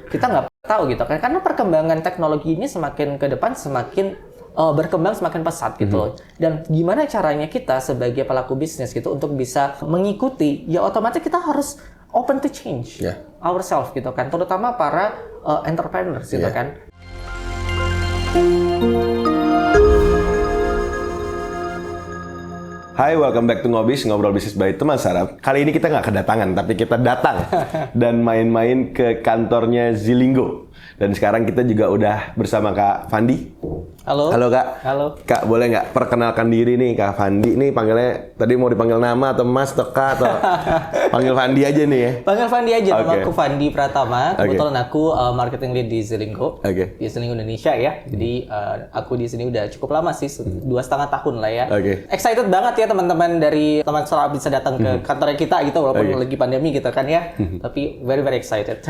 kita nggak tahu gitu kan, karena perkembangan teknologi ini semakin ke depan semakin berkembang semakin pesat gitu. Dan gimana caranya kita sebagai pelaku bisnis gitu untuk bisa mengikuti, ya otomatis kita harus open to change ourselves gitu kan, terutama para entrepreneurs gitu kan. Hai, welcome back to Ngobis, Ngobrol Bisnis by Teman Sarap. Kali ini kita nggak kedatangan, tapi kita datang dan main-main ke kantornya Zilinggo. Dan sekarang kita juga udah bersama Kak Fandi. Halo. Halo Kak. Halo. Kak, boleh nggak perkenalkan diri nih Kak Fandi? Nih panggilnya, tadi mau dipanggil nama atau Mas atau Kak atau panggil Fandi aja nih ya? Panggil Fandi aja, nama aku Fandi Pratama. Kebetulan aku marketing lead di Zilinggo. Di Zilinggo Indonesia ya. Jadi aku di sini udah cukup lama sih, 2,5 tahun lah ya. Excited banget ya teman-teman dari teman startup bisa datang ke kantornya kita gitu, walaupun lagi pandemi gitu kan ya. Tapi very excited.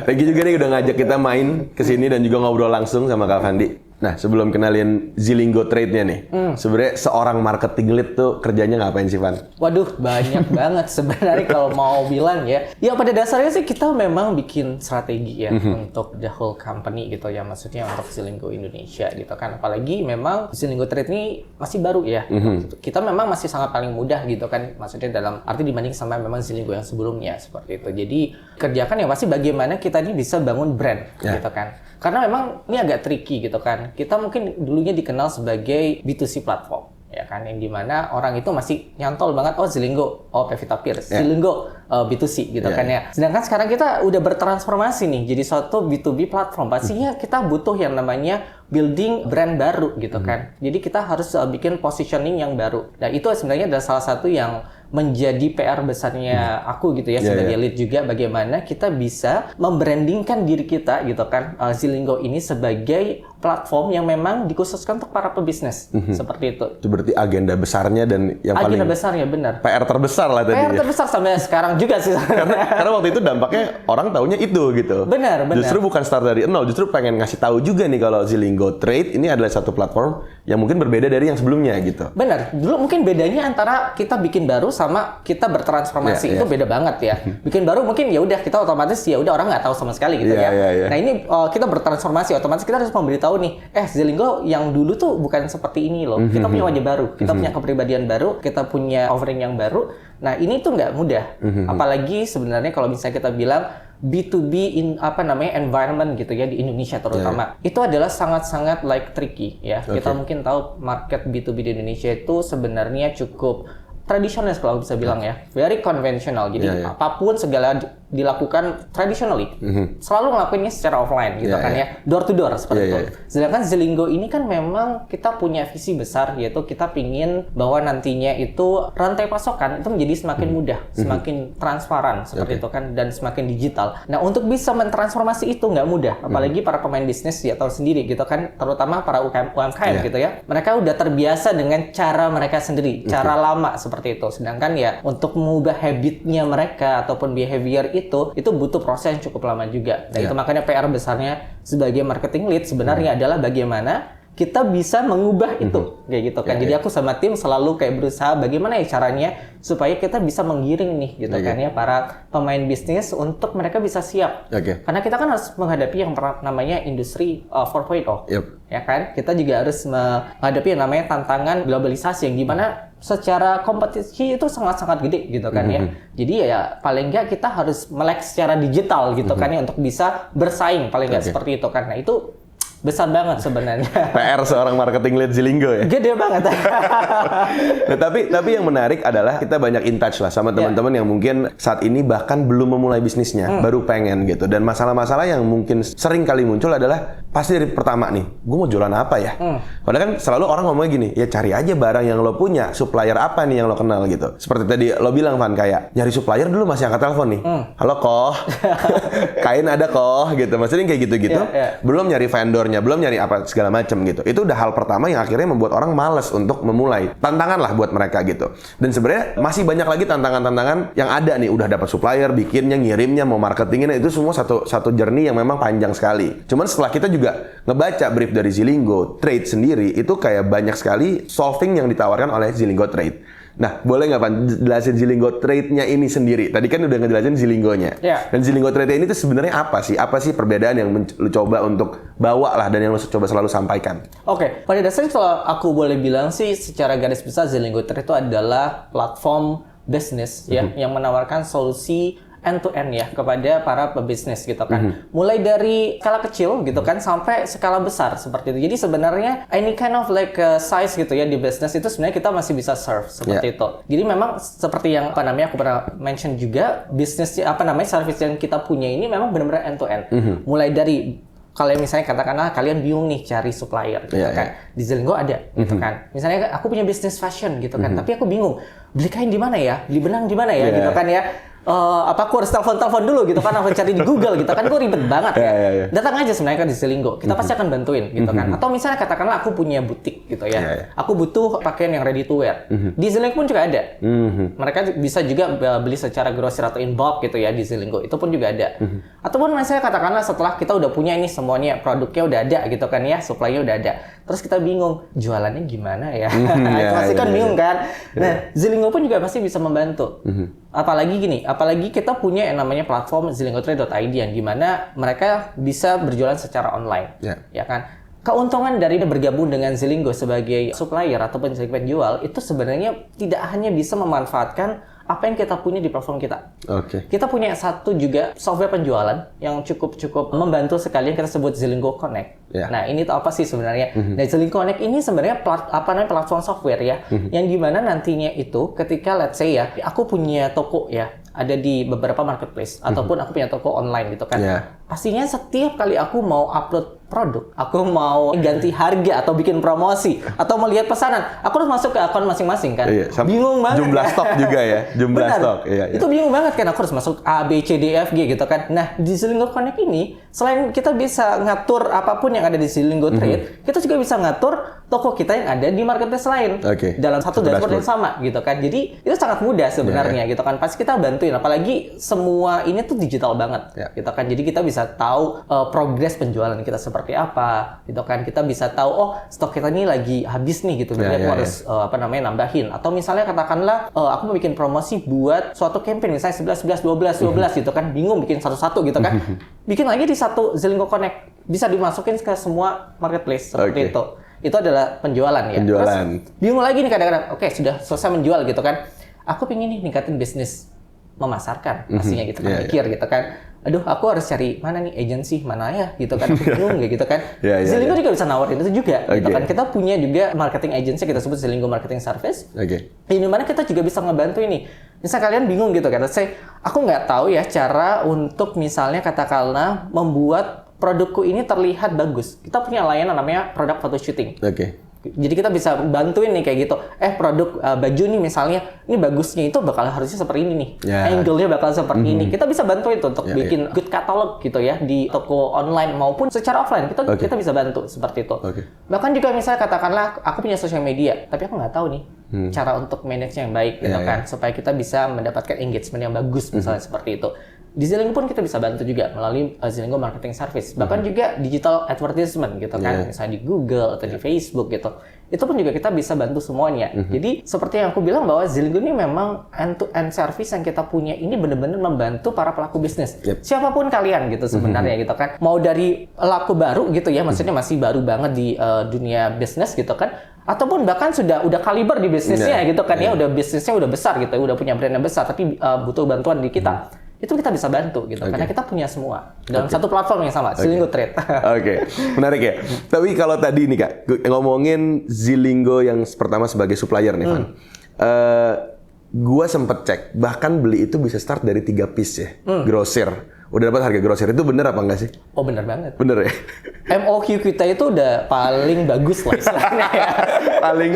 Thank you juga nih udah ngajak kita main ke sini dan juga ngobrol langsung sama Kak Fandi. Nah, sebelum kenalin Zilinggo Trade-nya nih, sebenarnya seorang marketing lead tuh kerjanya ngapain sih, Van? Waduh, banyak banget sebenarnya kalau mau bilang ya. Ya pada dasarnya sih kita memang bikin strategi ya untuk the whole company gitu ya, maksudnya untuk Zilinggo Indonesia gitu kan. Apalagi memang Zilinggo Trade ini masih baru ya. Kita memang masih sangat paling mudah gitu kan, maksudnya dalam arti dibanding sama memang Zilinggo yang sebelumnya seperti itu. Jadi kerjakan ya pasti bagaimana kita ini bisa bangun brand gitu kan. Karena memang ini agak tricky gitu kan. Kita mungkin dulunya dikenal sebagai B2C platform, ya kan, yang dimana orang itu masih nyantol banget, oh Zilinggo, oh Pevita Pierce, Zilinggo B2C gitu kan ya. Sedangkan sekarang kita udah bertransformasi nih jadi suatu B2B platform. Pastinya kita butuh yang namanya building brand baru gitu kan. Jadi kita harus bikin positioning yang baru. Nah itu sebenarnya adalah salah satu yang menjadi PR besarnya aku gitu ya, sebagai lead juga, bagaimana kita bisa membrandingkan diri kita gitu kan, Zilinggo ini sebagai platform yang memang dikhususkan untuk para pebisnis, seperti itu. Itu berarti agenda besarnya dan yang paling... Agenda besarnya, benar. PR terbesar lah tadi. PR terbesar sampai sekarang juga sih. karena waktu itu dampaknya orang taunya itu gitu. Benar. Justru bukan start dari nol, justru pengen ngasih tahu juga nih kalau Zilinggo Trade ini adalah satu platform yang mungkin berbeda dari yang sebelumnya gitu. Benar. Dulu mungkin bedanya antara kita bikin baru sama kita bertransformasi itu beda banget ya. Bikin baru mungkin ya udah kita otomatis ya udah orang nggak tahu sama sekali gitu ya. Nah ini kita bertransformasi, otomatis kita harus memberitahu nih, Zilinggo yang dulu tuh bukan seperti ini loh. Kita punya wajah baru, kita punya kepribadian baru, kita punya offering yang baru. Nah ini tuh nggak mudah. Apalagi sebenarnya kalau misalnya kita bilang B2B environment gitu ya di Indonesia terutama. Itu adalah sangat-sangat tricky ya. Kita mungkin tahu market B2B di Indonesia itu sebenarnya cukup tradisional kalau bisa bilang ya, very konvensional. Jadi apapun segala dilakukan traditionally, selalu ngelakuinnya secara offline gitu kan ya, door to door seperti itu. Sedangkan Zilinggo ini kan memang kita punya visi besar, yaitu kita pingin bahwa nantinya itu rantai pasokan itu menjadi semakin mudah, semakin transparan seperti itu kan, dan semakin digital. Nah untuk bisa mentransformasi itu nggak mudah, apalagi para pemain bisnis ya tahu sendiri gitu kan, terutama para UMKM gitu ya, mereka udah terbiasa dengan cara mereka sendiri, cara lama seperti itu. Sedangkan ya untuk mengubah habitnya mereka ataupun behavior itu butuh proses yang cukup lama juga. Dan itu makanya PR besarnya sebagai marketing lead sebenarnya adalah bagaimana kita bisa mengubah itu kayak gitu kan. Jadi aku sama tim selalu kayak berusaha bagaimana ya caranya supaya kita bisa menggiring nih gitu kan ya para pemain bisnis untuk mereka bisa siap. Karena kita kan harus menghadapi yang namanya industri 4.0. Ya kan? Kita juga harus menghadapi yang namanya tantangan globalisasi yang gimana secara kompetisi itu sangat-sangat gede gitu kan ya. Jadi ya paling nggak kita harus melek secara digital gitu kan ya untuk bisa bersaing paling nggak seperti itu kan. Nah itu besar banget sebenarnya. PR seorang marketing lead Zilinggo ya? Gede banget. Nah, tapi yang menarik adalah kita banyak in touch lah sama teman-teman yang mungkin saat ini bahkan belum memulai bisnisnya, baru pengen gitu. Dan masalah-masalah yang mungkin sering kali muncul adalah pasti dari pertama nih, gue mau jualan apa ya? Padahal kan selalu orang ngomongnya gini, ya cari aja barang yang lo punya, supplier apa nih yang lo kenal gitu. Seperti tadi lo bilang Van, kayak nyari supplier dulu masih angkat telepon nih. Halo koh, kain ada koh gitu. Maksudnya kayak gitu-gitu. Belum nyari vendornya, belum nyari apa segala macam gitu. Itu udah hal pertama yang akhirnya membuat orang malas untuk memulai. Tantangan lah buat mereka gitu. Dan sebenarnya masih banyak lagi tantangan-tantangan yang ada nih. Udah dapat supplier, bikinnya, ngirimnya, mau marketingnya, itu semua satu journey yang memang panjang sekali. Cuman setelah kita juga ngebaca brief dari Zilinggo Trade sendiri, itu kayak banyak sekali solving yang ditawarkan oleh Zilinggo Trade. Nah, boleh nggak Pan jelasin Zilinggo Trade-nya ini sendiri? Tadi kan udah ngejelasin Zilinggo-nya. Yeah. Dan Zilinggo Trade ini tuh sebenarnya apa sih? Apa sih perbedaan yang lu coba untuk bawa lah dan yang lu coba selalu sampaikan? Oke, pada dasarnya kalau aku boleh bilang sih secara garis besar Zilinggo Trade itu adalah platform bisnis ya yang menawarkan solusi end to end ya kepada para pebisnis gitu kan. Mulai dari skala kecil gitu kan sampai skala besar seperti itu. Jadi sebenarnya any kind of like size gitu ya di bisnis itu sebenarnya kita masih bisa serve seperti itu. Jadi memang seperti yang aku pernah mention juga bisnis service yang kita punya ini memang benar-benar end to end. Mulai dari kalau misalnya katakanlah kalian bingung nih cari supplier gitu kan. Di Zilinggo ada gitu kan. Misalnya aku punya bisnis fashion gitu kan, tapi aku bingung beli kain di mana ya? Beli benang di mana ya gitu kan ya. Aku harus telepon dulu gitu kan, aku cari di Google gitu kan, gue ribet banget ya. Datang aja sebenarnya kan di Zilinggo, kita pasti akan bantuin gitu kan. Atau misalnya katakanlah aku punya butik gitu ya, aku butuh pakaian yang ready to wear. Di Zilinggo pun juga ada. Mereka bisa juga beli secara grosir atau in bulk gitu ya di Zilinggo, itu pun juga ada. Ataupun misalnya katakanlah setelah kita udah punya ini semuanya, produknya udah ada gitu kan ya, supply-nya udah ada. Terus kita bingung, jualannya gimana ya? Pasti kan bingung kan? Nah, Zilinggo pun juga pasti bisa membantu. Apalagi kita punya yang namanya platform zilinggotrade.id yang dimana mereka bisa berjualan secara online, ya kan? Keuntungan dari bergabung dengan Zilinggo sebagai supplier ataupun sebagai penjual itu sebenarnya tidak hanya bisa memanfaatkan apa yang kita punya di platform kita. Kita punya satu juga software penjualan yang cukup membantu sekali yang kita sebut Zilinggo Connect. Nah, ini tuh apa sih sebenarnya? Nah, Zilinggo Connect ini sebenarnya platform software ya, yang gimana nantinya itu ketika let's say ya, aku punya toko ya, ada di beberapa marketplace ataupun aku punya toko online gitu kan. Pastinya setiap kali aku mau upload produk, aku mau ganti harga atau bikin promosi atau melihat pesanan, aku harus masuk ke akun masing-masing kan. Bingung banget. Jumlah stok juga ya, jumlah stok. Itu bingung banget kan, aku harus masuk A, B, C, D, F, G gitu kan. Nah, di Zilinggo Connect ini selain kita bisa ngatur apapun yang ada di Zilinggo Trade, kita juga bisa ngatur toko kita yang ada di marketplace lain dalam satu dashboard yang sama gitu kan. Jadi itu sangat mudah sebenarnya gitu kan. Pasti kita bantuin, apalagi semua ini tuh digital banget gitu kan. Jadi kita bisa tahu progres penjualan kita seperti apa gitu kan. Kita bisa tahu stok kita ini lagi habis nih gitu. Jadi aku harus nambahin. Atau misalnya katakanlah aku mau bikin promosi buat suatu campaign misalnya 11 12 gitu kan. Bingung bikin satu-satu gitu kan. Bikin lagi di satu Zilinggo Connect. Bisa dimasukin ke semua marketplace seperti itu. Itu adalah penjualan ya. Terus bingung lagi nih kadang-kadang. Oke, sudah selesai menjual gitu kan. Aku pengen nih ningkatin bisnis memasarkan pastinya gitu kan. Mikir gitu kan. Aduh, aku harus cari mana nih agensi mana ya gitu kan. Aku bingung gitu kan. Zilinggo juga bisa nawarin itu juga gitu kan. Kita punya juga marketing agency, kita sebut Zilinggo Marketing Service. Di mana kita juga bisa ngebantu ini. Misal kalian bingung gitu kan. Aku nggak tahu ya cara untuk misalnya katakanlah membuat produkku ini terlihat bagus. Kita punya layanan namanya produk photo shooting. Jadi kita bisa bantuin nih kayak gitu. Produk baju nih misalnya, ini bagusnya itu bakal harusnya seperti ini nih. Angle-nya bakal seperti ini. Kita bisa bantuin tuh untuk bikin good catalog gitu ya di toko online maupun secara offline. Kita bisa bantu seperti itu. Bahkan juga misalnya katakanlah aku punya sosial media, tapi aku nggak tahu nih cara untuk manage-nya yang baik gitu kan, supaya kita bisa mendapatkan engagement yang bagus misalnya seperti itu. Di Zilinggo pun kita bisa bantu juga melalui Zilinggo Marketing Service. Bahkan juga digital advertisement gitu kan. Misalnya di Google atau di Facebook gitu. Itu pun juga kita bisa bantu semuanya. Jadi seperti yang aku bilang bahwa Zilinggo ini memang end-to-end service yang kita punya ini benar-benar membantu para pelaku bisnis. Siapapun kalian gitu sebenarnya gitu kan. Mau dari laku baru gitu ya, maksudnya masih baru banget di dunia bisnis gitu kan. Ataupun bahkan udah kaliber di bisnisnya gitu kan ya. Udah bisnisnya udah besar gitu, udah punya brand yang besar tapi butuh bantuan di kita. Itu kita bisa bantu gitu karena kita punya semua dalam satu platform yang sama, Zilinggo Trade. Menarik ya. Tapi kalau tadi nih Kak ngomongin Zilinggo yang pertama sebagai supplier nih Van. Gua sempet cek bahkan beli itu bisa start dari 3 piece ya, grosir. Udah dapat harga grosir, itu bener apa enggak sih? Oh bener banget. Bener ya? MOQ kita itu udah paling bagus lah istilahnya ya. Paling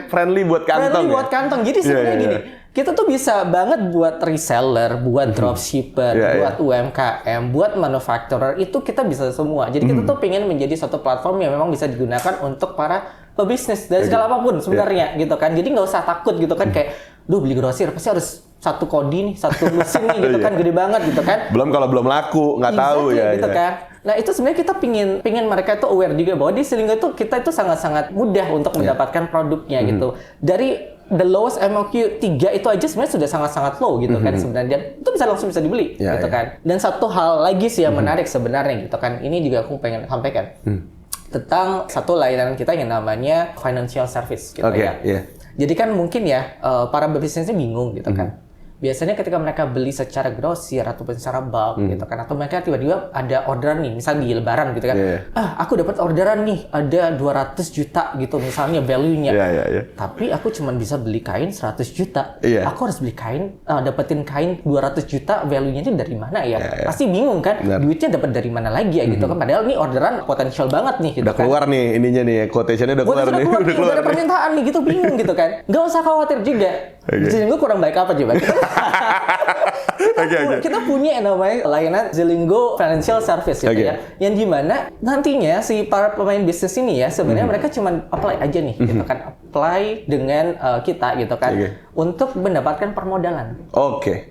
friendly buat kantong. Friendly buat kantong. Jadi sebenarnya gini, kita tuh bisa banget buat reseller, buat dropshipper, buat UMKM, buat manufacturer, itu kita bisa semua. Jadi kita tuh pengen menjadi satu platform yang memang bisa digunakan untuk para pebisnis dari segala apapun sebenarnya gitu kan. Jadi nggak usah takut gitu kan kayak, beli grosir pasti harus satu kodi nih, satu mesin nih gitu kan, gede banget gitu kan. Belum kalau belum laku, nggak tahu ya. Gitu kan. Nah itu sebenarnya kita pingin mereka itu aware juga bahwa di Zilinggo itu kita itu sangat-sangat mudah untuk mendapatkan produknya gitu. Dari the lowest MOQ 3 itu aja sebenarnya sudah sangat-sangat low gitu kan sebenarnya. Dan itu langsung bisa dibeli gitu kan. Dan satu hal lagi sih yang menarik sebenarnya gitu kan. Ini juga aku pengen sampaikan. Tentang satu layanan kita yang namanya financial service gitu ya. Jadi kan mungkin ya para pebisnisnya bingung gitu kan. Biasanya ketika mereka beli secara grosir ataupun secara bulk gitu kan, atau mereka tiba-tiba ada orderan nih, misal di Lebaran gitu kan, aku dapat orderan nih, ada 200 juta gitu misalnya value-nya, tapi aku cuma bisa beli kain 100 juta, aku harus beli kain, dapetin kain 200 juta value-nya itu dari mana ya? Pasti bingung kan, duitnya dapat dari mana lagi ya gitu kan, padahal nih orderan potensial banget nih gitu udah kan. Keluar nih ininya nih, quotation-nya udah keluar nih. Udah ada permintaan nih gitu, bingung gitu kan. Nggak usah khawatir juga. Zilinggo kurang baik apa coba? Kita punya yang namanya layanan Zilinggo Financial Service gitu ya. Yang dimana nantinya si para pemain bisnis ini ya sebenarnya mereka cuma apply aja nih gitu kan. Apply dengan kita gitu kan untuk mendapatkan permodalan.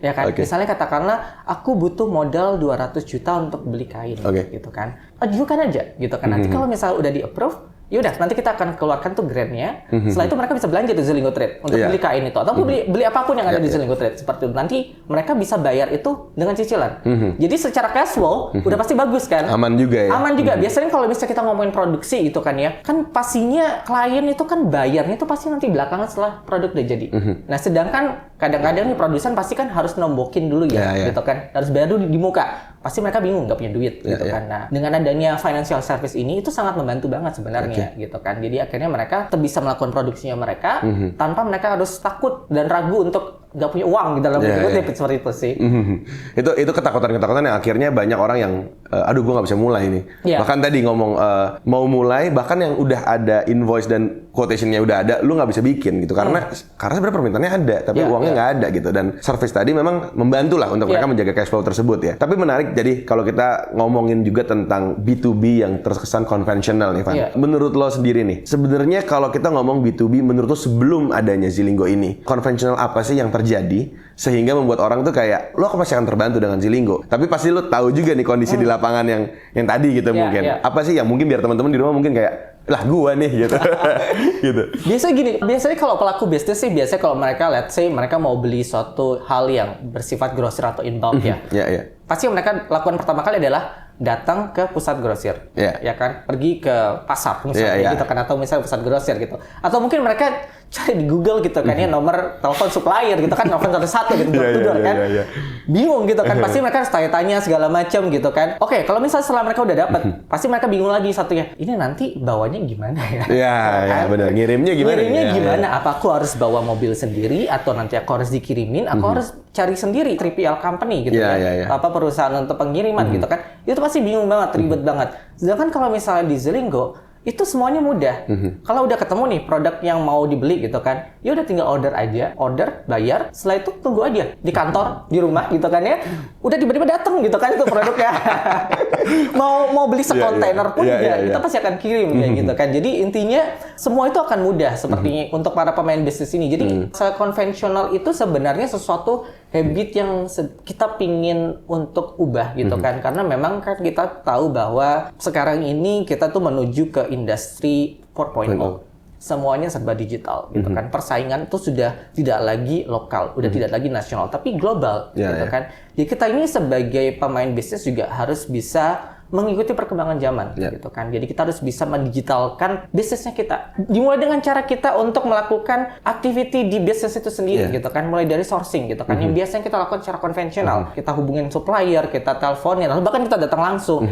Ya kan? Misalnya katakanlah aku butuh modal 200 juta untuk beli kain gitu kan. Ajukan aja gitu kan. Nanti kalau misalnya udah di-approve, yaudah, nanti kita akan keluarkan tuh grant-nya. Setelah itu mereka bisa belanja di Zilinggo Trade untuk beli kain itu atau beli apapun yang ada di Zilinggo Trade seperti itu. Nanti mereka bisa bayar itu dengan cicilan. Jadi secara cash flow udah pasti bagus kan? Aman juga ya. Aman juga. Biasanya kalau misalnya kita ngomongin produksi gitu kan ya, kan pastinya klien itu kan bayarnya itu pasti nanti belakangan setelah produk udah jadi. Nah, sedangkan kadang-kadang nih produsen pasti kan harus nombokin dulu ya, gitu kan. Harus bayar dulu di muka. Pasti mereka bingung nggak punya duit gitu kan. Nah, dengan adanya financial service ini itu sangat membantu banget sebenarnya gitu kan. Jadi akhirnya mereka bisa melakukan produksinya mereka tanpa mereka harus takut dan ragu untuk nggak punya uang gitu dalam seperti itu sih. Itu ketakutan-ketakutan yang akhirnya banyak orang yang aduh gue nggak bisa mulai ini. Bahkan tadi ngomong mau mulai, bahkan yang udah ada invoice dan quotation-nya udah ada, lu nggak bisa bikin gitu karena sebenarnya permintaannya ada tapi uangnya nggak ada gitu. Dan service tadi memang membantu lah untuk mereka menjaga cash flow tersebut ya. Tapi menarik, jadi kalau kita ngomongin juga tentang B2B yang terkesan konvensional nih Van. Menurut lo sendiri nih, sebenarnya kalau kita ngomong B2B menurut lo sebelum adanya Zilinggo ini, konvensional apa sih yang terjadi sehingga membuat orang tuh kayak lo pasti akan terbantu dengan Zilinggo. Tapi pasti lo tahu juga nih kondisi di lapangan yang tadi gitu mungkin. Apa sih yang mungkin biar teman-teman di rumah mungkin kayak lah gua nih gitu. Gitu. Biasanya kalau pelaku bisnis sih biasanya kalau mereka let's say mereka mau beli suatu hal yang bersifat grosir atau inbound ya. Pasti yang mereka lakukan pertama kali adalah datang ke pusat grosir. Ya kan? Pergi ke pasar misalnya gitu kan, atau misalnya pusat grosir gitu. Atau mungkin mereka cari di Google gitu kan ya nomor telepon supplier gitu kan, telepon satu-satu gitu kan. Bingung gitu kan, pasti mereka harus tanya-tanya segala macam gitu kan. Oke, kalau misalnya setelah mereka udah dapat, pasti mereka bingung lagi satunya. Ini nanti bawanya gimana ya? Ya benar. Ngirimnya gimana? Apa aku harus bawa mobil sendiri atau nanti aku harus dikirimin? Aku harus cari sendiri 3PL company gitu apa perusahaan untuk pengiriman gitu kan. Itu pasti bingung banget, ribet banget. Sedangkan kalau misalnya di Zilinggo itu semuanya mudah. Kalau udah ketemu nih produk yang mau dibeli gitu kan, ya udah tinggal order aja, bayar, setelah itu tunggu aja di kantor, di rumah gitu kan ya. Udah tiba-tiba datang gitu kan itu produknya. mau beli sekontainer pun kita pasti akan kirim kayak gitu kan. Jadi intinya semua itu akan mudah seperti untuk para pemain bisnis ini. Jadi konvensional itu sebenarnya sesuatu habit yang kita pingin untuk ubah gitu kan. Karena memang kan kita tahu bahwa sekarang ini kita tuh menuju ke industri 4.0. Semuanya serba digital gitu kan. Persaingan itu sudah tidak lagi lokal, udah tidak lagi nasional, tapi global gitu kan. Jadi kita ini sebagai pemain bisnis juga harus bisa mengikuti perkembangan zaman gitu kan. Jadi kita harus bisa mendigitalkan bisnisnya kita. Dimulai dengan cara kita untuk melakukan activity di bisnis itu sendiri gitu kan. Mulai dari sourcing gitu kan. Yang biasanya kita lakukan secara konvensional. Kita hubungin supplier, kita teleponin, bahkan kita datang langsung.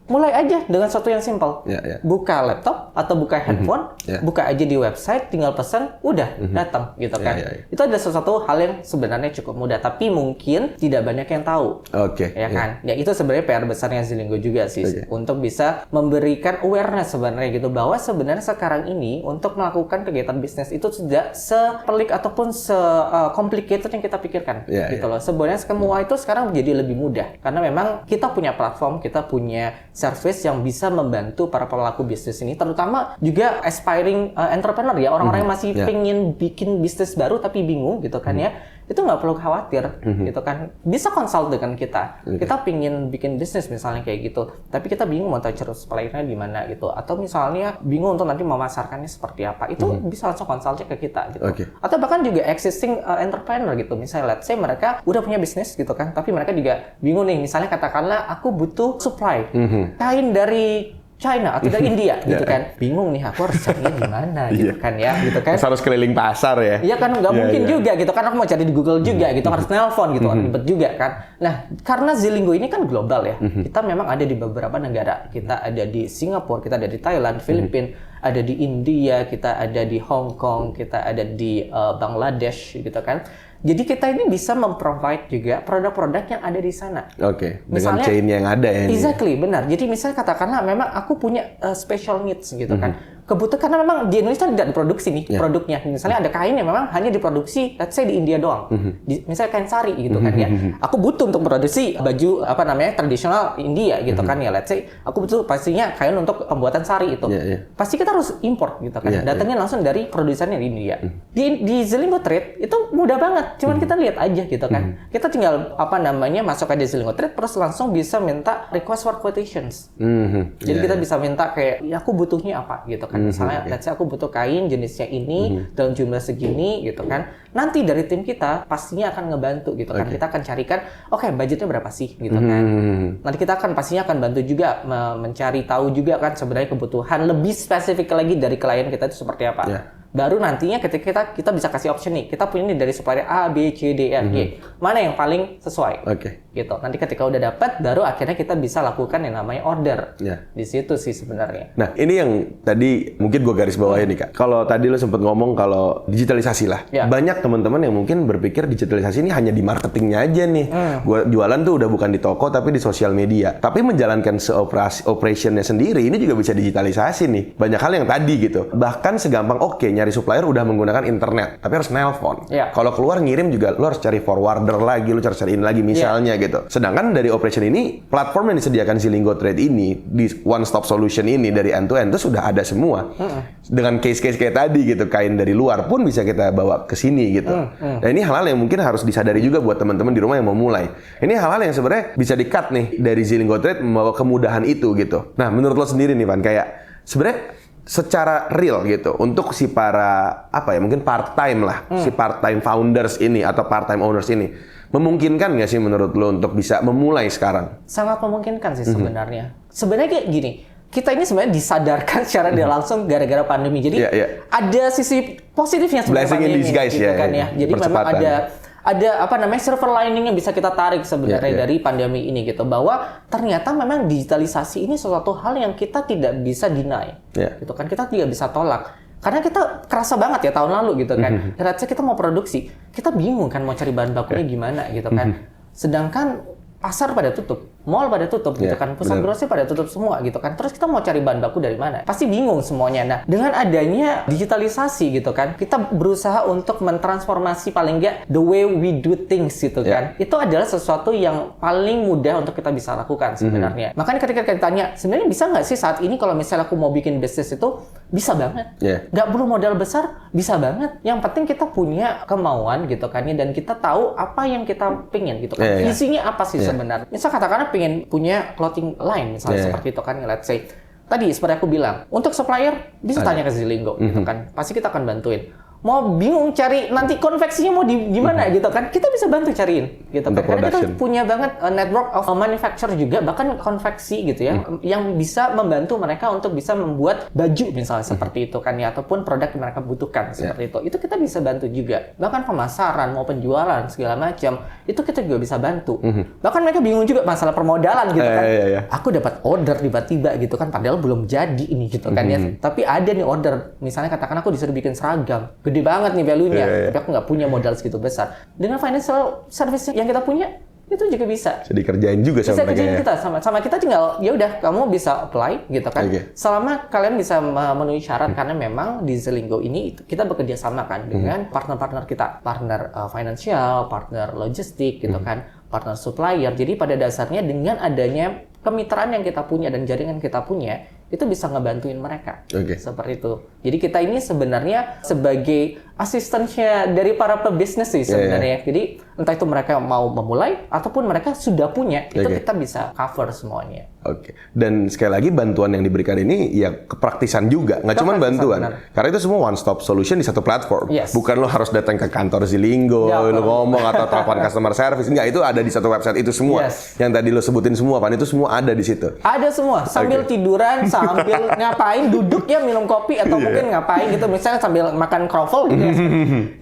Mulai aja dengan sesuatu yang simple. Buka laptop atau buka handphone, buka aja di website, tinggal pesan, udah datang gitu kan. Itu ada sesuatu hal yang sebenarnya cukup mudah, tapi mungkin tidak banyak yang tahu. Ya kan? Ya itu sebenarnya PR besarnya Zilinggo juga sih untuk bisa memberikan awareness sebenarnya gitu bahwa sebenarnya sekarang ini untuk melakukan kegiatan bisnis itu tidak sepelik ataupun se-complicated yang kita pikirkan gitu loh. Sebenarnya semua itu sekarang menjadi lebih mudah karena memang kita punya platform, kita punya service yang bisa membantu para pelaku bisnis ini, terutama juga aspiring entrepreneur ya, orang-orang yang masih pengen bikin bisnis baru tapi bingung gitu kan ya. itu nggak perlu khawatir gitu kan. Bisa konsult dengan kita. Kita pingin bikin bisnis misalnya kayak gitu, tapi kita bingung mau tahu suppliernya di mana gitu, atau misalnya bingung untuk nanti memasarkannya seperti apa, itu bisa langsung konsult ke kita gitu. Atau bahkan juga existing entrepreneur gitu, misalnya let's say mereka udah punya bisnis gitu kan, tapi mereka juga bingung nih, misalnya katakanlah aku butuh supply kain dari China atau dari India gitu kan, bingung nih aku harus carinya di mana gitu kan ya, gitu kan. Harus keliling pasar ya. Iya kan, nggak mungkin juga gitu kan, aku mau cari di Google juga gitu, harus nelpon gitu, ribet juga kan. Nah, karena Zilinggo ini kan global ya, kita memang ada di beberapa negara, kita ada di Singapura, kita ada di Thailand, Filipina, ada di India, kita ada di Hong Kong, kita ada di Bangladesh gitu kan. Jadi kita ini bisa memprovide juga produk-produk yang ada di sana. Dengan misalnya, chain yang ada ya. Exactly, benar. Jadi misalnya katakanlah memang aku punya special needs gitu kan. Kebutuhan karena memang di Indonesia tidak diproduksi nih produknya. Misalnya ada kain yang memang hanya diproduksi, let's say di India doang. Misalnya kain sari gitu kan ya. Aku butuh untuk produksi baju tradisional India gitu kan ya. Let's say aku butuh pastinya kain untuk pembuatan sari itu. Pasti kita harus import gitu kan. Datangnya langsung dari produsennya di India. Di Zilinggo Trade itu mudah banget. Cuman kita lihat aja gitu kan. Kita tinggal masuk aja di Zilinggo Trade terus langsung bisa minta request for quotations. Jadi kita bisa minta kayak ya aku butuhnya apa gitu kan. Misalnya, let's say aku butuh kain jenisnya ini dalam jumlah segini gitu kan. Nanti dari tim kita pastinya akan ngebantu gitu kan. Kita akan carikan, budgetnya berapa sih gitu kan. Nanti kita pastinya akan bantu juga mencari tahu juga kan sebenarnya kebutuhan lebih spesifik lagi dari klien kita itu seperti apa. Baru nantinya ketika kita bisa kasih option nih, kita punya nih dari supplier A, B, C, D, E, F, G. Mana yang paling sesuai? Gitu. Nanti ketika udah dapat, baru akhirnya kita bisa lakukan yang namanya order. Di situ sih sebenarnya. Nah, ini yang tadi mungkin gue garis bawahin nih Kak. Kalau tadi lo sempat ngomong kalau digitalisasi lah. Banyak teman-teman yang mungkin berpikir digitalisasi ini hanya di marketingnya aja nih. Gua jualan tuh udah bukan di toko tapi di sosial media. Tapi menjalankan operationnya sendiri ini juga bisa digitalisasi nih. Banyak hal yang tadi gitu. Bahkan segampang nyari supplier udah menggunakan internet, tapi harus nelpon. Kalau keluar ngirim juga lo harus cari forwarder lagi, lo cariin lagi misalnya gitu. Sedangkan dari operation ini, platform yang disediakan Zilinggo Trade ini di one stop solution ini dari end to end itu sudah ada semua. Dengan case-case kayak tadi gitu, kain dari luar pun bisa kita bawa ke sini gitu. Nah, ini hal-hal yang mungkin harus disadari juga buat teman-teman di rumah yang mau mulai. Ini hal-hal yang sebenarnya bisa di-cut nih dari Zilinggo Trade membawa kemudahan itu gitu. Nah, menurut lo sendiri nih Van, kayak sebenarnya secara real gitu untuk si para mungkin part-time lah, si part-time founders ini atau part-time owners ini memungkinkan nggak sih menurut lo untuk bisa memulai sekarang? Sangat memungkinkan sih sebenarnya. Sebenarnya kayak gini, kita ini sebenarnya disadarkan secara tidak langsung gara-gara pandemi. Jadi ada sisi positifnya sebenarnya pandemi gitu kan ya. Jadi memang ada silver lining yang bisa kita tarik sebenarnya dari pandemi ini gitu, bahwa ternyata memang digitalisasi ini sesuatu hal yang kita tidak bisa deny gitu kan, kita tidak bisa tolak karena kita kerasa banget ya tahun lalu gitu kan. Ternyata kita mau produksi, kita bingung kan mau cari bahan bakunya gimana gitu kan, sedangkan pasar pada tutup, mall pada tutup gitu kan, pusat grosir pada tutup semua gitu kan. Terus kita mau cari bahan baku dari mana? Pasti bingung semuanya. Nah, dengan adanya digitalisasi gitu kan, kita berusaha untuk mentransformasi paling nggak the way we do things gitu kan. Itu adalah sesuatu yang paling mudah untuk kita bisa lakukan sebenarnya. Makanya ketika kita tanya, sebenarnya bisa nggak sih saat ini kalau misalnya aku mau bikin bisnis itu, bisa banget. Nggak perlu modal besar, bisa banget. Yang penting kita punya kemauan gitu kan, dan kita tahu apa yang kita pengen gitu kan. Visinya apa sih sebenarnya? Misal katakanlah pengen punya clothing line misalnya seperti itu kan, let's say. Tadi seperti aku bilang, untuk supplier bisa tanya ke Zilinggo gitu kan. Pasti kita akan bantuin. Mau bingung cari nanti konveksinya mau di gimana gitu kan, kita bisa bantu cariin gitu kan. Karena kita punya banget network of manufacturer juga, bahkan konveksi gitu ya, yang bisa membantu mereka untuk bisa membuat baju misalnya seperti itu kan ya, ataupun produk yang mereka butuhkan seperti itu kita bisa bantu juga. Bahkan pemasaran mau penjualan segala macam itu kita juga bisa bantu. Bahkan mereka bingung juga masalah permodalan gitu kan. Aku dapat order tiba-tiba gitu kan, padahal belum jadi ini gitu kan ya, tapi ada nih order, misalnya katakan aku disuruh bikin seragam gede banget nih value-nya, tapi aku nggak punya modal segitu besar. Dengan financial service yang kita punya, itu juga bisa. Dikerjain juga sama mereka. Bisa kerjain kita, sama kita tinggal, ya udah kamu bisa apply gitu kan. Selama kalian bisa memenuhi syarat, karena memang di Zilinggo ini kita bekerja sama kan dengan partner-partner kita, partner financial, partner logistik gitu kan, partner supplier. Jadi pada dasarnya dengan adanya kemitraan yang kita punya dan jaringan kita punya, itu bisa ngebantuin mereka. Seperti itu. Jadi kita ini sebenarnya sebagai asistennya dari para pebisnis sih sebenarnya. Jadi entah itu mereka mau memulai ataupun mereka sudah punya, itu kita bisa cover semuanya. Dan sekali lagi bantuan yang diberikan ini ya kepraktisan juga, nggak cuma bantuan. Karena itu semua one stop solution di satu platform. Bukan lo harus datang ke kantor Zilinggo, lo ngomong atau telepon customer service. Enggak, itu ada di satu website itu semua. Yang tadi lo sebutin semua, Pan, itu semua ada di situ. Ada semua, sambil tiduran, sambil ngapain, duduk ya minum kopi atau mungkin ngapain gitu, misalnya sambil makan kroffel gitu ya.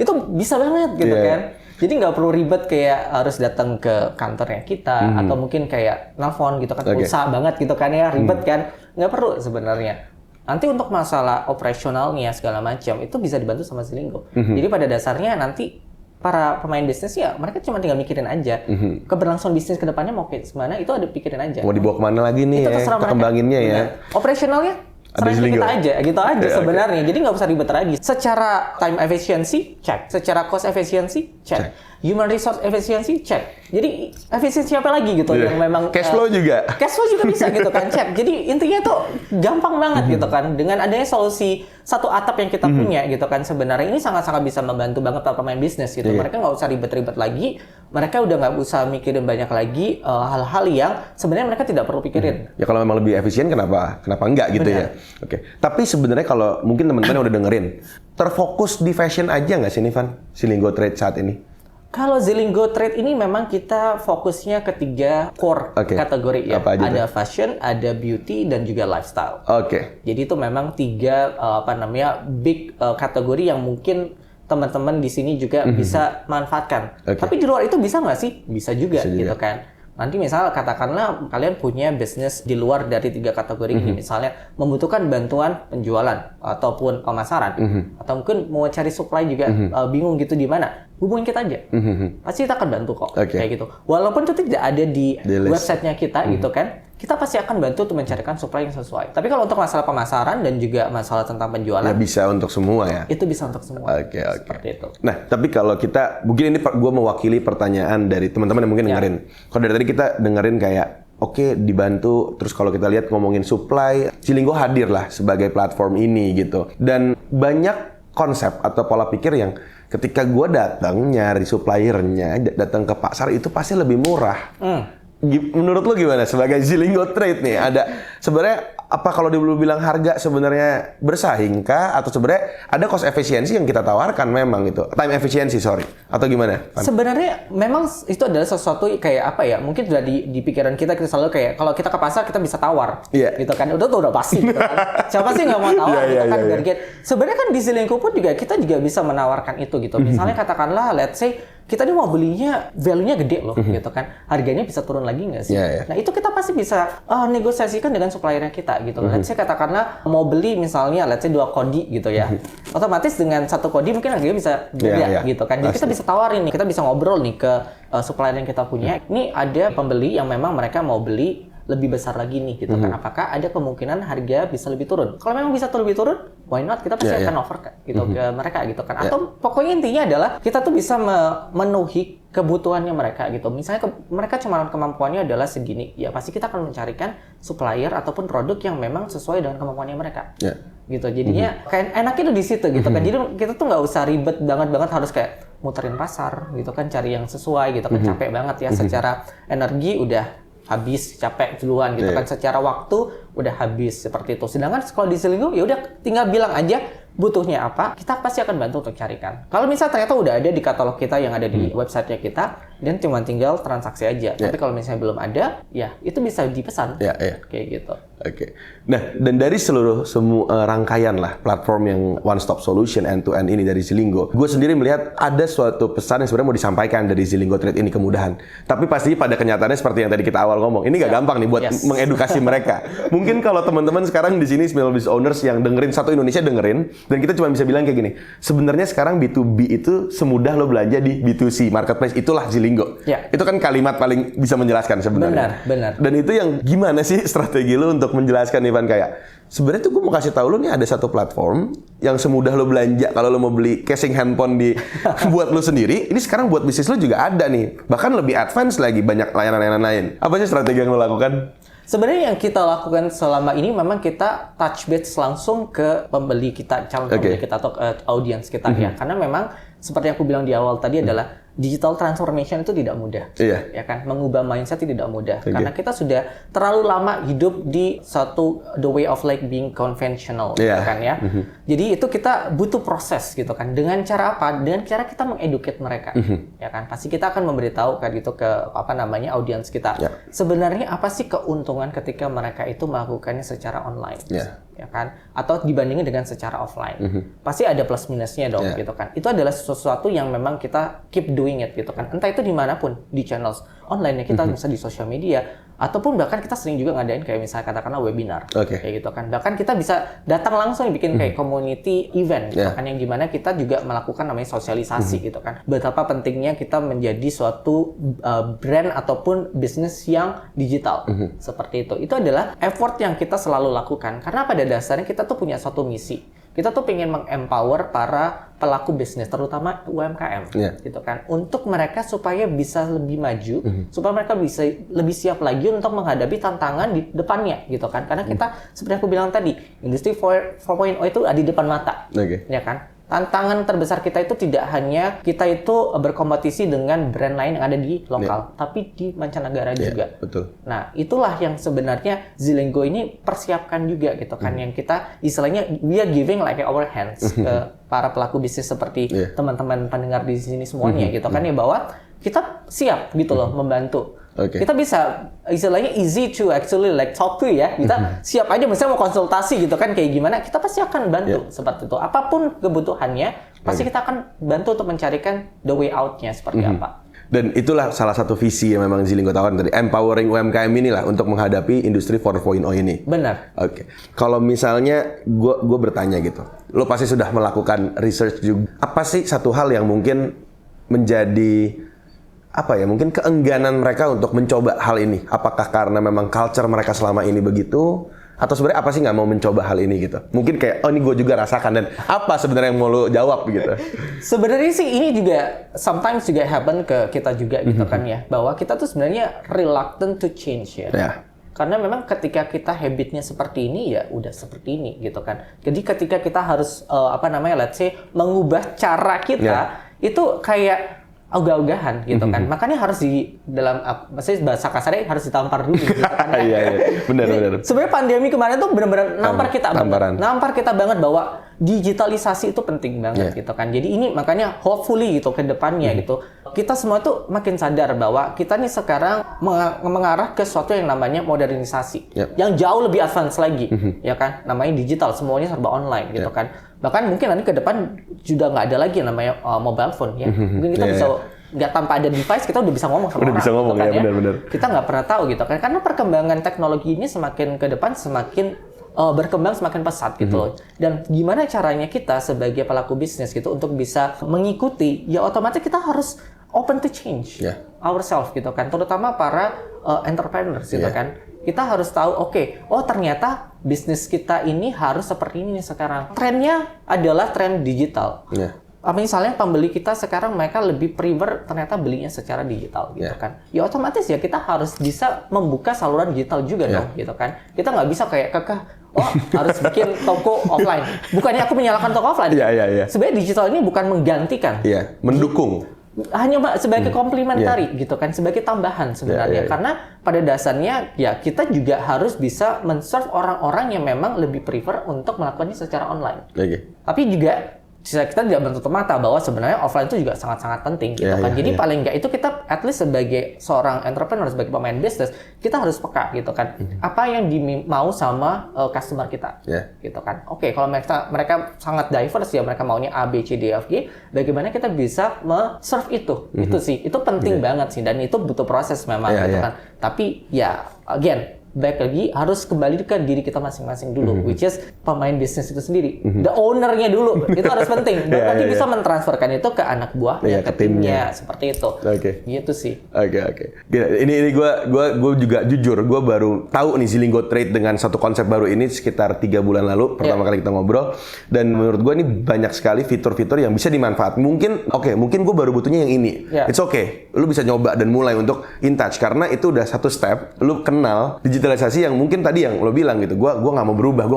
Itu bisa banget gitu kan. Jadi nggak perlu ribet kayak harus datang ke kantornya kita atau mungkin kayak nelfon gitu kan, pulsa banget gitu kan ya, ribet kan. Nggak perlu sebenarnya. Nanti untuk masalah operasionalnya segala macam itu bisa dibantu sama Zilinggo. Jadi pada dasarnya nanti para pemain bisnis ya mereka cuma tinggal mikirin aja keberlangsungan bisnis kedepannya mau ke mana, itu ada pikirin aja. Mau dibawa kemana lagi nih ya, kita kembanginnya ya. Operasionalnya serahin kita aja, gitu aja sebenarnya. Jadi nggak usah ribet lagi. Secara time efficiency, check. Secara cost efficiency, check. Human resource efficiency, check. Jadi efisiensi apa lagi gitu yang memang cash flow juga. Cash flow juga bisa gitu kan, check. Jadi intinya tuh gampang banget gitu kan. Dengan adanya solusi satu atap yang kita punya gitu kan, sebenarnya ini sangat-sangat bisa membantu banget para pemain bisnis gitu. Mereka nggak usah ribet-ribet lagi. Mereka udah nggak usah mikirin banyak lagi hal-hal yang sebenarnya mereka tidak perlu pikirin. Ya kalau memang lebih efisien kenapa enggak gitu ya. Tapi sebenarnya kalau mungkin teman-teman yang udah dengerin, terfokus di fashion aja nggak sih Van, Zilinggo Trade saat ini? Kalau Zilinggo Trade ini memang kita fokusnya ke 3 core kategori ya. Ada fashion, ada beauty, dan juga lifestyle. Jadi itu memang 3 big kategori yang mungkin teman-teman di sini juga bisa manfaatkan. Tapi di luar itu bisa nggak sih? Bisa juga gitu kan. Nanti misalnya katakanlah kalian punya bisnis di luar dari 3 kategori ini, misalnya membutuhkan bantuan penjualan ataupun pemasaran, atau mungkin mau cari supply juga bingung gitu di mana, hubungin kita aja, pasti kita akan bantu kok kayak gitu. Walaupun itu tidak ada di websitenya kita gitu kan, kita pasti akan bantu untuk mencarikan supply yang sesuai. Tapi kalau untuk masalah pemasaran dan juga masalah tentang penjualan, ya bisa untuk semua ya. Itu bisa untuk semua. Seperti itu. Nah, tapi kalau kita, mungkin ini gue mewakili pertanyaan dari teman-teman yang mungkin dengerin. Kalau dari tadi kita dengerin kayak, dibantu. Terus kalau kita lihat ngomongin supply, Zilinggo hadir lah sebagai platform ini gitu. Dan banyak konsep atau pola pikir yang ketika gue datang nyari suppliernya, datang ke pasar itu pasti lebih murah. Menurut lo gimana sebagai Zilinggo Trade nih? Ada sebenarnya apa kalau dulu bilang harga sebenarnya bersaing kah, atau sebenarnya ada cost efisiensi yang kita tawarkan memang itu time efisiensi atau gimana? Sebenarnya memang itu adalah sesuatu kayak apa ya, mungkin sudah di pikiran kita selalu kayak kalau kita ke pasar kita bisa tawar gitu kan, udah pasti gitu kan. Siapa sih nggak mau tawar gitu kan. Sebenarnya kan di Zilinggo pun juga kita juga bisa menawarkan itu gitu. Misalnya katakanlah let's say kita nih mau belinya value-nya gede loh gitu kan, harganya bisa turun lagi nggak sih? Nah itu kita pasti bisa negosiasikan dengan suppliernya kita gitu. Let's say katakanlah mau beli misalnya let's say 2 kodi gitu ya, otomatis dengan 1 kodi mungkin harganya bisa beda gitu kan. Jadi kita bisa tawarin nih, kita bisa ngobrol nih ke supplier yang kita punya. Ini ada pembeli yang memang mereka mau beli lebih besar lagi nih gitu kan. Apakah ada kemungkinan harga bisa lebih turun? Kalau memang bisa lebih turun, why not? Kita pasti akan offer gitu ke mereka gitu kan. Atau pokoknya intinya adalah kita tuh bisa memenuhi kebutuhannya mereka gitu. Misalnya mereka cuma kemampuannya adalah segini, ya pasti kita akan mencarikan supplier ataupun produk yang memang sesuai dengan kemampuannya mereka. Gitu. Jadinya kayak enaknya tuh di situ gitu kan. Jadi kita tuh nggak usah ribet banget harus kayak muterin pasar gitu kan, cari yang sesuai gitu kan. Capek banget ya, secara energi udah habis, capek duluan gitu kan, secara waktu udah habis seperti itu. Sedangkan kalau di Zilinggo ya udah tinggal bilang aja butuhnya apa, kita pasti akan bantu untuk carikan. Kalau misalnya ternyata udah ada di katalog kita yang ada di websitenya kita, dan cuma tinggal transaksi aja. Tapi kalau misalnya belum ada, ya itu bisa dipesan. Kayak gitu. Nah, dan dari semua rangkaian lah platform yang one stop solution end to end ini dari Zilinggo, gue sendiri melihat ada suatu pesan yang sebenarnya mau disampaikan dari Zilinggo Trade ini kemudahan. Tapi pasti pada kenyataannya seperti yang tadi kita awal ngomong, ini nggak gampang nih buat mengedukasi mereka. Mungkin kalau teman-teman sekarang di sini small business owners yang dengerin satu Indonesia dengerin, dan kita cuma bisa bilang kayak gini, sebenarnya sekarang B2B itu semudah lo belanja di B2C marketplace, itulah Zilinggo. Itu kan kalimat paling bisa menjelaskan sebenarnya. Benar. Dan itu yang gimana sih strategi lo untuk menjelaskan Ivan kayak sebenarnya tuh gue mau kasih tahu lo nih ada satu platform yang semudah lo belanja kalau lo mau beli casing handphone buat lo sendiri. Ini sekarang buat bisnis lo juga ada nih, bahkan lebih advance lagi, banyak layanan-layanan lain. Apa sih strategi yang lo lakukan? Sebenarnya yang kita lakukan selama ini memang kita touch base langsung ke pembeli kita, calon pembeli kita atau audiens kita ya. Karena memang seperti yang aku bilang di awal tadi adalah digital transformation itu tidak mudah, ya kan? Mengubah mindset tidak mudah, karena kita sudah terlalu lama hidup di satu the way of like being conventional, kan ya. Jadi itu kita butuh proses gitu kan. Dengan cara apa? Dengan cara kita mengeducate mereka, ya kan? Pasti kita akan memberitahu kan gitu ke audiens kita. Sebenarnya apa sih keuntungan ketika mereka itu melakukannya secara online? Ya kan, atau dibandingin dengan secara offline, pasti ada plus minusnya dong, gitu kan. Itu adalah sesuatu yang memang kita keep doing it, gitu kan. Entah itu dimanapun, di channels online kita bisa di sosial media, ataupun bahkan kita sering juga ngadain kayak misalnya katakanlah webinar, kayak gitu kan. Bahkan kita bisa datang langsung bikin kayak community event, gitu kan, yang dimana kita juga melakukan namanya sosialisasi, gitu kan. Betapa pentingnya kita menjadi suatu brand ataupun bisnis yang digital, seperti itu. Itu adalah effort yang kita selalu lakukan, karena pada dasarnya kita tuh punya suatu misi. Kita tuh pengen meng-empower para pelaku bisnis, terutama UMKM, gitu kan, untuk mereka supaya bisa lebih maju, supaya mereka bisa lebih siap lagi untuk menghadapi tantangan di depannya, gitu kan. Karena kita, seperti aku bilang tadi, industri 4.0 itu ada di depan mata, ya kan. Tantangan terbesar kita itu tidak hanya kita itu berkompetisi dengan brand lain yang ada di lokal, tapi di mancanegara juga. Betul. Nah, itulah yang sebenarnya Zilenggo ini persiapkan juga, gitu kan, yang kita istilahnya we are giving like our hands ke para pelaku bisnis seperti teman-teman pendengar di sini semuanya, gitu kan ya, bahwa kita siap gitu loh membantu. Kita bisa istilahnya easy to actually like talk to ya. Kita siap aja misalnya mau konsultasi gitu kan kayak gimana, kita pasti akan bantu seperti itu. Apapun kebutuhannya, pasti kita akan bantu untuk mencarikan the way out-nya seperti apa. Dan itulah salah satu visi yang memang Zilenggo tawarkan tadi, empowering UMKM inilah untuk menghadapi industri 4.0 ini. Benar. Kalau misalnya gue bertanya gitu, lo pasti sudah melakukan research juga. Apa sih satu hal yang mungkin menjadi mungkin keengganan mereka untuk mencoba hal ini? Apakah karena memang culture mereka selama ini begitu? Atau sebenarnya apa sih nggak mau mencoba hal ini gitu? Mungkin kayak, ini gue juga rasakan, dan apa sebenarnya yang mau lo jawab gitu? Sebenarnya sih ini juga sometimes juga happen ke kita juga gitu kan ya, bahwa kita tuh sebenarnya reluctant to change ya. Karena memang ketika kita habitnya seperti ini, ya udah seperti ini gitu kan. Jadi ketika kita harus let's say mengubah cara kita, itu kayak ogah-ogahan gitu kan. Makanya harus di dalam maksudnya bahasa kasarnya harus ditampar dulu gitu kan. Benar. Sebenarnya pandemi kemarin tuh benar-benar nampar kita banget bahwa digitalisasi itu penting banget gitu kan. Jadi ini makanya hopefully gitu ke depannya gitu. Kita semua tuh makin sadar bahwa kita nih sekarang mengarah ke sesuatu yang namanya modernisasi. Yang jauh lebih advance lagi, ya kan? Namanya digital, semuanya serba online gitu kan. Bahkan mungkin nanti ke depan sudah nggak ada lagi yang namanya mobile phone ya. Mungkin kita bisa nggak tanpa ada device kita udah bisa ngomong sama orang. Gitu kan, benar. Kita nggak pernah tahu gitu kan. Karena perkembangan teknologi ini semakin ke depan semakin berkembang semakin pesat gitu loh. Dan gimana caranya kita sebagai pelaku bisnis gitu untuk bisa mengikuti, ya otomatis kita harus open to change ourselves gitu kan. Terutama para entrepreneurs gitu kan. Kita harus tahu, ternyata bisnis kita ini harus seperti ini sekarang. Trennya adalah tren digital. Misalnya pembeli kita sekarang mereka lebih prefer ternyata belinya secara digital gitu kan. Ya otomatis ya kita harus bisa membuka saluran digital juga dong gitu kan. Kita nggak bisa kayak kekeh, harus bikin toko offline. Bukannya aku menyalahkan toko offline. Sebenarnya digital ini bukan menggantikan. Mendukung. Hanya sebagai komplementari gitu kan, sebagai tambahan sebenarnya. Karena pada dasarnya ya kita juga harus bisa men-serve orang-orang yang memang lebih prefer untuk melakukannya secara online. Tapi juga kita tidak menutup mata bahwa sebenarnya offline itu juga sangat-sangat penting gitu kan. Jadi paling nggak itu kita at least sebagai seorang entrepreneur, sebagai pemain bisnis, kita harus peka gitu kan. Apa yang dimau sama customer kita gitu kan. Kalau mereka sangat diverse ya, mereka maunya A, B, C, D, F, G, bagaimana kita bisa serve itu. Itu sih, itu penting banget sih, dan itu butuh proses memang gitu kan. Tapi ya again, baik lagi harus kembali ke diri kita masing-masing dulu, which is pemain bisnis itu sendiri, the owner-nya dulu, itu harus penting. Dan nanti bisa mentransferkan itu ke anak buahnya, ke timnya, seperti itu. Gitu sih. Gila, ini gue juga jujur, gue baru tahu nih Zilenggo Trade dengan satu konsep baru ini sekitar 3 bulan lalu, pertama kali kita ngobrol, dan menurut gue ini banyak sekali fitur-fitur yang bisa dimanfaat. Mungkin gue baru butuhnya yang ini. It's okay, lu bisa nyoba dan mulai untuk in touch, karena itu udah satu step, lu kenal digital digitalisasi yang mungkin tadi yang lo bilang gitu, gua nggak mau berubah.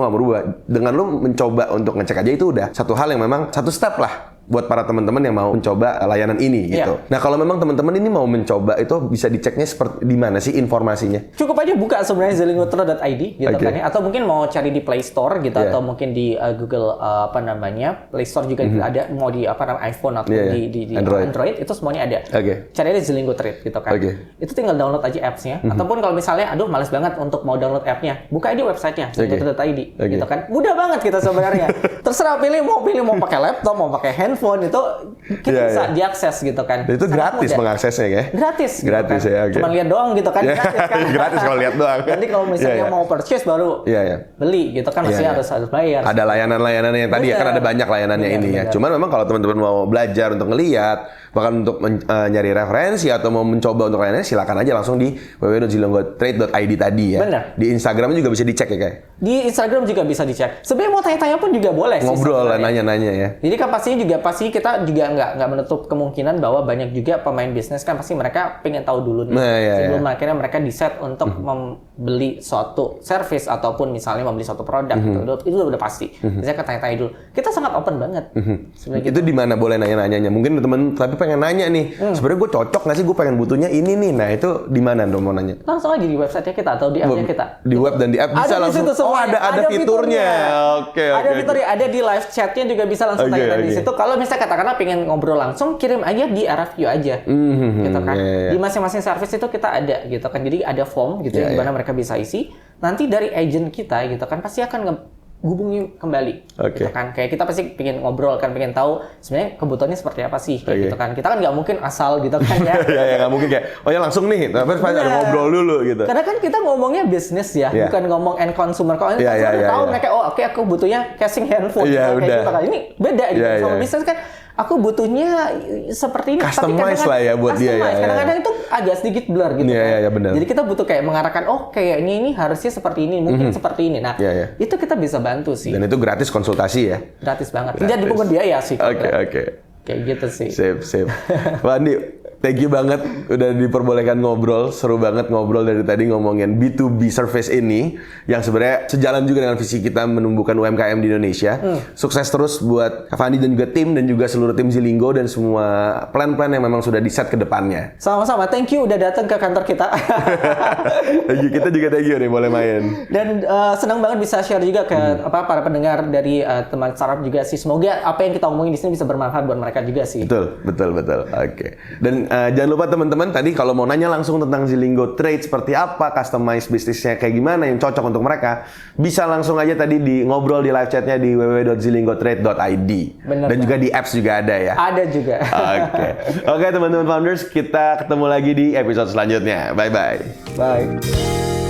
Dengan lo mencoba untuk ngecek aja itu udah satu hal yang memang satu step lah buat para teman-teman yang mau mencoba layanan ini gitu. Nah, kalau memang teman-teman ini mau mencoba itu bisa diceknya seperti di mana sih informasinya? Cukup aja buka sebenarnya zilingotro.id gitu kan ya, atau mungkin mau cari di Play Store gitu atau mungkin di Google Play Store juga ada, mau di iPhone atau di Android itu semuanya ada. Cari aja Zilingo Trade gitu kan. Itu tinggal download aja apps-nya. Ataupun kalau misalnya aduh males banget untuk mau download app-nya, buka aja website-nya zilingotro.id gitu kan. Mudah banget kita sebenarnya. Terserah mau pakai laptop, mau pakai handphone, itu kita bisa diakses gitu kan. Dan itu gratis mengaksesnya ya? Gratis gitu kan. Ya. Cuma lihat doang gitu kan. Gratis kan. Gratis kalau lihat doang. Nanti kalau misalnya mau purchase baru beli gitu kan, mesti harus bayar. Ada layanan-layanan yang tadi ya kan, ada banyak layanannya ini ya. Cuman memang kalau teman-teman mau belajar untuk ngelihat, bahkan untuk nyari referensi atau mau mencoba untuk layanannya, silakan aja langsung di www.zilinggotrade.id tadi ya. Benar. Di Instagram juga bisa dicek ya kayak. Di Instagram juga bisa dicek. Sebenarnya mau tanya-tanya pun juga boleh sih. Ngobrol lah, nanya-nanya ya. Jadi kan pasti kita juga nggak menutup kemungkinan bahwa banyak juga pemain bisnis kan pasti mereka pengen tahu dulu nih sebelum akhirnya mereka decide untuk membeli suatu service ataupun misalnya membeli suatu produk itu udah pasti. Biasanya kan tanya-tanya dulu. Kita sangat open banget. Itu di mana boleh nanya-nanyanya? Mungkin temen tapi pengen nanya nih. Sebenarnya gue cocok nggak sih, gue pengen butuhnya ini nih. Nah itu di mana dong mau nanya? Langsung aja di website kita atau di app-nya kita. Di web dan di app bisa langsung. Ada fiturnya. Ada fiturnya, ada di live chat-nya juga bisa langsung tanya di situ. Kalau misalnya katakanlah pengen ngobrol langsung, kirim aja di RFQ aja. Gitu kan. Di masing-masing service itu kita ada gitu kan. Jadi ada form gitu di mana mereka bisa isi. Nanti dari agent kita gitu kan pasti akan hubungi kembali, gitu kan. Kayak kita pasti pengen ngobrol kan, pengen tahu sebenarnya kebutuhannya seperti apa sih, gitu kan. Kita kan nggak mungkin asal gitu kan ya. Nggak mungkin kayak, oh ya langsung nih, tapi pasti ada ngobrol dulu gitu. Karena kan kita ngomongnya bisnis ya, bukan ngomong end consumer. Kalau end consumer tahu mereka, oke, aku butuhnya casing handphone, kayak gitu kan. Ini beda gitu. Sama bisnis kan, aku butuhnya seperti ini. Customize lah ya buat dia ya. Kadang-kadang itu agak sedikit blur gitu kan. Iya, benar. Jadi kita butuh kayak mengarahkan, kayak ini harusnya seperti ini, mungkin seperti ini. Nah, itu kita bisa bantu sih. Dan itu gratis konsultasi ya? Gratis banget. Tidak dipungut biaya sih. Oke. Kayak gitu sih. Sip. Wah, Andi, thank you banget udah diperbolehkan ngobrol. Seru banget ngobrol dari tadi ngomongin B2B service ini yang sebenarnya sejalan juga dengan visi kita menumbuhkan UMKM di Indonesia. Sukses terus buat Kak Fandi dan juga tim dan juga seluruh tim Zilinggo dan semua plan-plan yang memang sudah di-set ke depannya. Sama-sama. Thank you udah datang ke kantor kita. Thank you. Kita juga thank you nih boleh main. Dan senang banget bisa share juga ke para pendengar dari teman startup juga sih. Semoga apa yang kita omongin di sini bisa bermanfaat buat mereka juga sih. Betul. Oke. Dan jangan lupa teman-teman tadi kalau mau nanya langsung tentang Zilingo Trade seperti apa, customize bisnisnya kayak gimana yang cocok untuk mereka, bisa langsung aja tadi di ngobrol di live chatnya di www.zilinggotrade.id. Dan juga di apps juga ada ya. Ada juga. Oke teman-teman founders, kita ketemu lagi di episode selanjutnya. Bye. Bye.